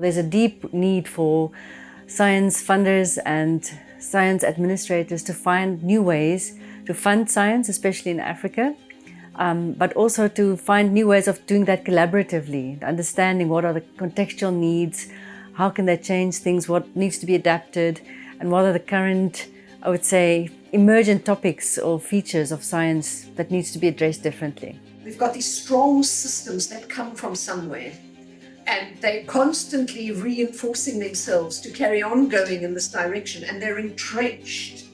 There's a deep need for science funders and science administrators to find new ways to fund science, especially in Africa, but also to find new ways of doing that collaboratively, understanding what are the contextual needs, how can they change things, what needs to be adapted, and what are the current, I would say, emergent topics or features of science that needs to be addressed differently. We've got these strong systems that come from somewhere, and they're constantly reinforcing themselves to carry on going in this direction, and they're entrenched.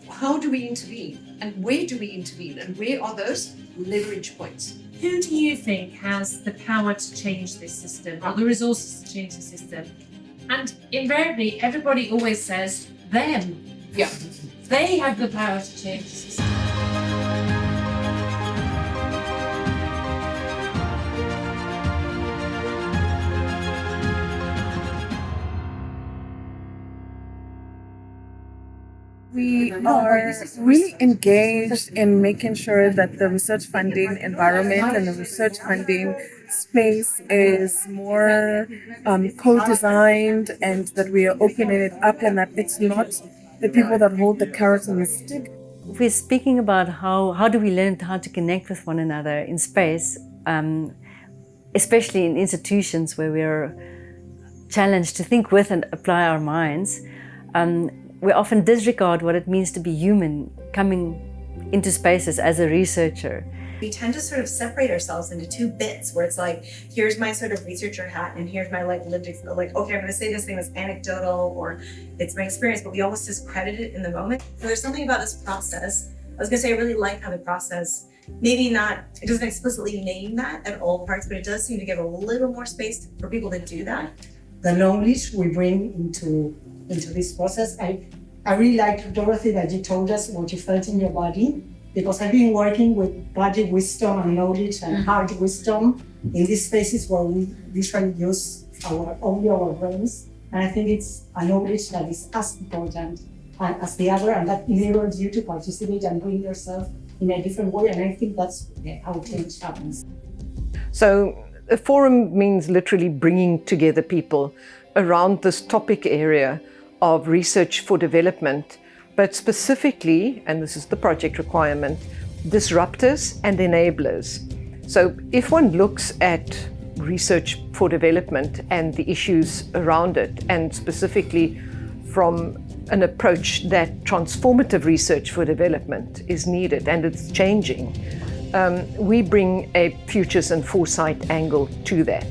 How do we intervene? And where do we intervene? And where are those leverage points? Who do you think has the power to change this system, or the resources to change the system? And invariably, everybody always says them. Yeah. They have the power to change the system. We are really engaged in making sure that the research funding environment and the research funding space is more co-designed, and that we are opening it up, and that it's not the people that hold the carrot and the stick. We're speaking about how do we learn how to connect with one another in space, especially in institutions where we're challenged to think with and apply our minds. We often disregard what it means to be human coming into spaces as a researcher. We tend to sort of separate ourselves into two bits where it's like, here's my sort of researcher hat and here's my lived experience. Like, okay, I'm going to say this thing was anecdotal or it's my experience, but we always discredit it in the moment. So there's something about this process. I was going to say, I really like how the process, maybe not, it doesn't explicitly name that at all parts, but it does seem to give a little more space for people to do that. The knowledge we bring into this process. I really like, Dorothy, that you told us what you felt in your body, because I've been working with body wisdom and knowledge and heart wisdom in these spaces where we usually use only our brains. And I think it's a knowledge that is as important as the other, and that enables you to participate and bring yourself in a different way. And I think that's how change happens. So a forum means literally bringing together people around this topic area of research for development, but specifically, and this is the project requirement, disruptors and enablers. So if one looks at research for development and the issues around it, and specifically from an approach that transformative research for development is needed and it's changing, we bring a futures and foresight angle to that.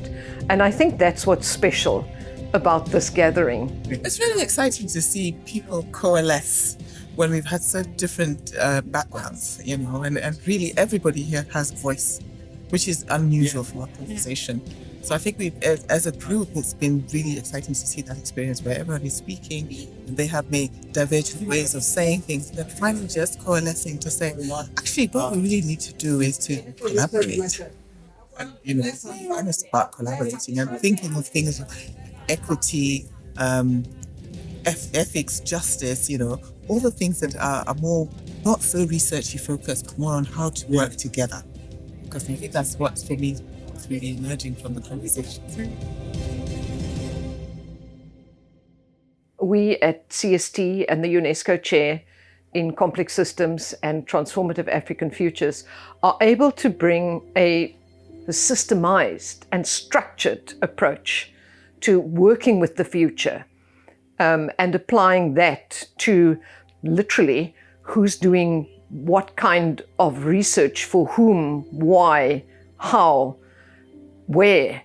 And I think that's what's special about this gathering. It's really exciting to see people coalesce when we've had so different backgrounds, and really everybody here has a voice, which is unusual for our conversation. So I think as a group, it's been really exciting to see that experience where everyone is speaking and they have made divergent ways of saying things, and then finally just coalescing to say, actually, what we really need to do is to collaborate. And, it's honest about collaborating and thinking of things like equity, ethics, justice, all the things that are more not so researchy focused, but more on how to work together. Because I think that's what, for me, is really emerging from the conversation. We at CST and the UNESCO Chair in Complex Systems and Transformative African Futures are able to bring a systemized and structured approach to working with the future, and applying that to literally who's doing what kind of research for whom, why, how, where,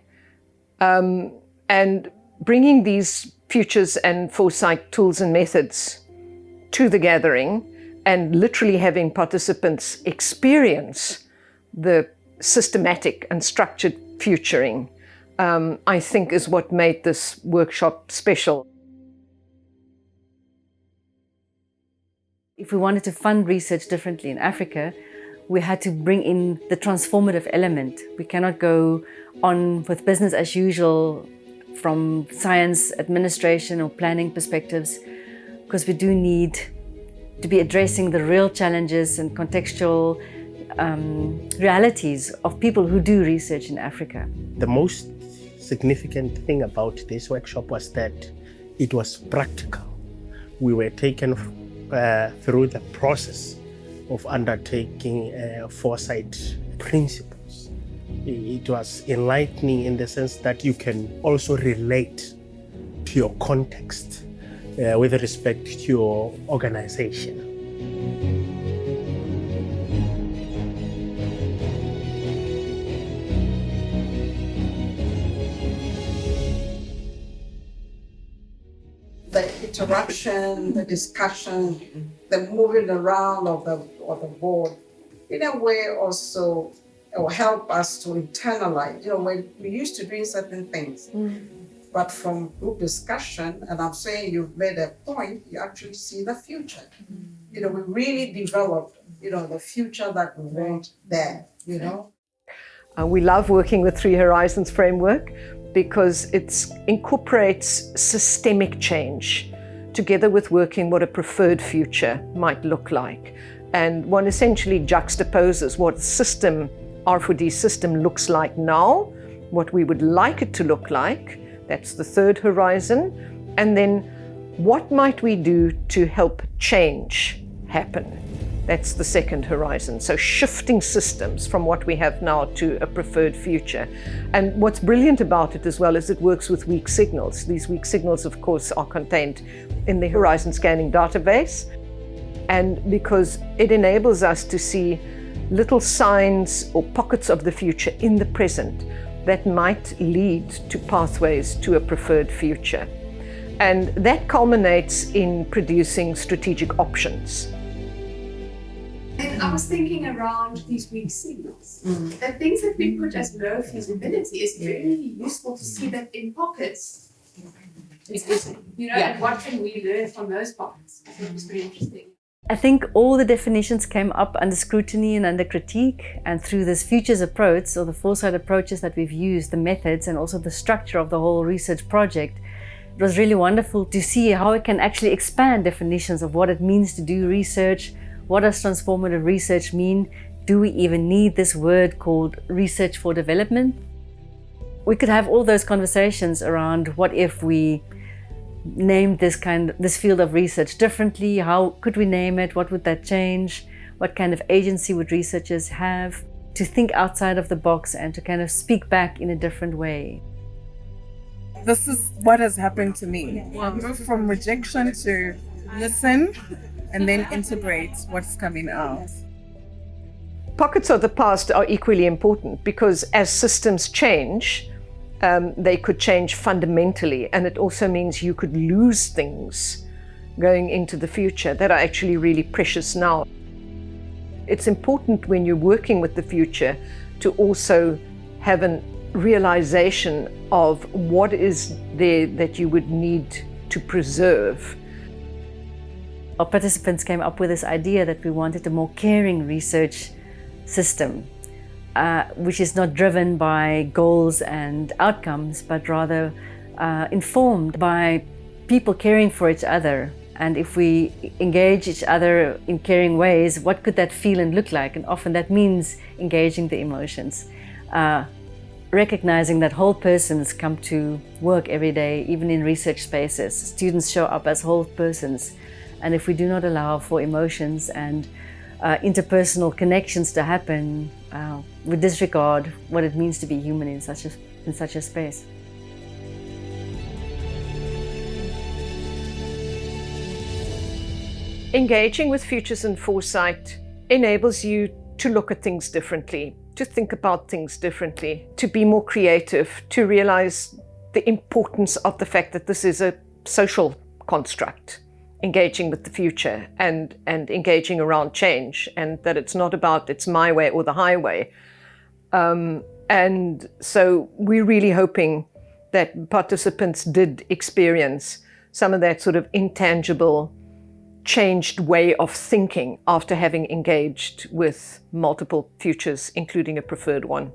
and bringing these futures and foresight tools and methods to the gathering and literally having participants experience the systematic and structured futuring, I think is what made this workshop special. If we wanted to fund research differently in Africa, we had to bring in the transformative element. We cannot go on with business as usual from science, administration or planning perspectives, because we do need to be addressing the real challenges and contextual realities of people who do research in Africa. The most significant thing about this workshop was that it was practical. We were taken through the process of undertaking foresight principles. It was enlightening in the sense that you can also relate to your context with respect to your organization. The interaction, the discussion, the moving around of the board, in a way also it will help us to internalize. When we used to doing certain things, but from group discussion, and I'm saying you've made a point, you actually see the future. We really developed, the future that we want there, We love working with Three Horizons framework because it incorporates systemic change together with working what a preferred future might look like. And one essentially juxtaposes what system, R4D system looks like now, what we would like it to look like, that's the third horizon, and then what might we do to help change happen? That's the second horizon. So shifting systems from what we have now to a preferred future. And what's brilliant about it as well is it works with weak signals. These weak signals, of course, are contained in the horizon scanning database. And because it enables us to see little signs or pockets of the future in the present that might lead to pathways to a preferred future. And that culminates in producing strategic options. And I was thinking around these weak signals. The things that we put as low feasibility is really useful to see that in pockets. And what can we learn from those pockets? I think it's very interesting. I think all the definitions came up under scrutiny and under critique, and through this futures approach, or the foresight approaches that we've used, the methods and also the structure of the whole research project, it was really wonderful to see how it can actually expand definitions of what it means to do research. What does transformative research mean? Do we even need this word called research for development? We could have all those conversations around what if we named this field of research differently? How could we name it? What would that change? What kind of agency would researchers have to think outside of the box and to kind of speak back in a different way? This is what has happened to me. Move from rejection to listen and then integrate what's coming out. Pockets of the past are equally important because as systems change, they could change fundamentally, and it also means you could lose things going into the future that are actually really precious now. It's important when you're working with the future to also have a realization of what is there that you would need to preserve. Our participants came up with this idea that we wanted a more caring research system, which is not driven by goals and outcomes, but rather informed by people caring for each other. And if we engage each other in caring ways, what could that feel and look like? And often that means engaging the emotions, recognizing that whole persons come to work every day, even in research spaces. Students show up as whole persons. And if we do not allow for emotions and interpersonal connections to happen, we disregard what it means to be human in such a space. Engaging with futures and foresight enables you to look at things differently, to think about things differently, to be more creative, to realize the importance of the fact that this is a social construct. Engaging with the future and engaging around change, and that it's not about it's my way or the highway. And so we're really hoping that participants did experience some of that sort of intangible, changed way of thinking after having engaged with multiple futures, including a preferred one.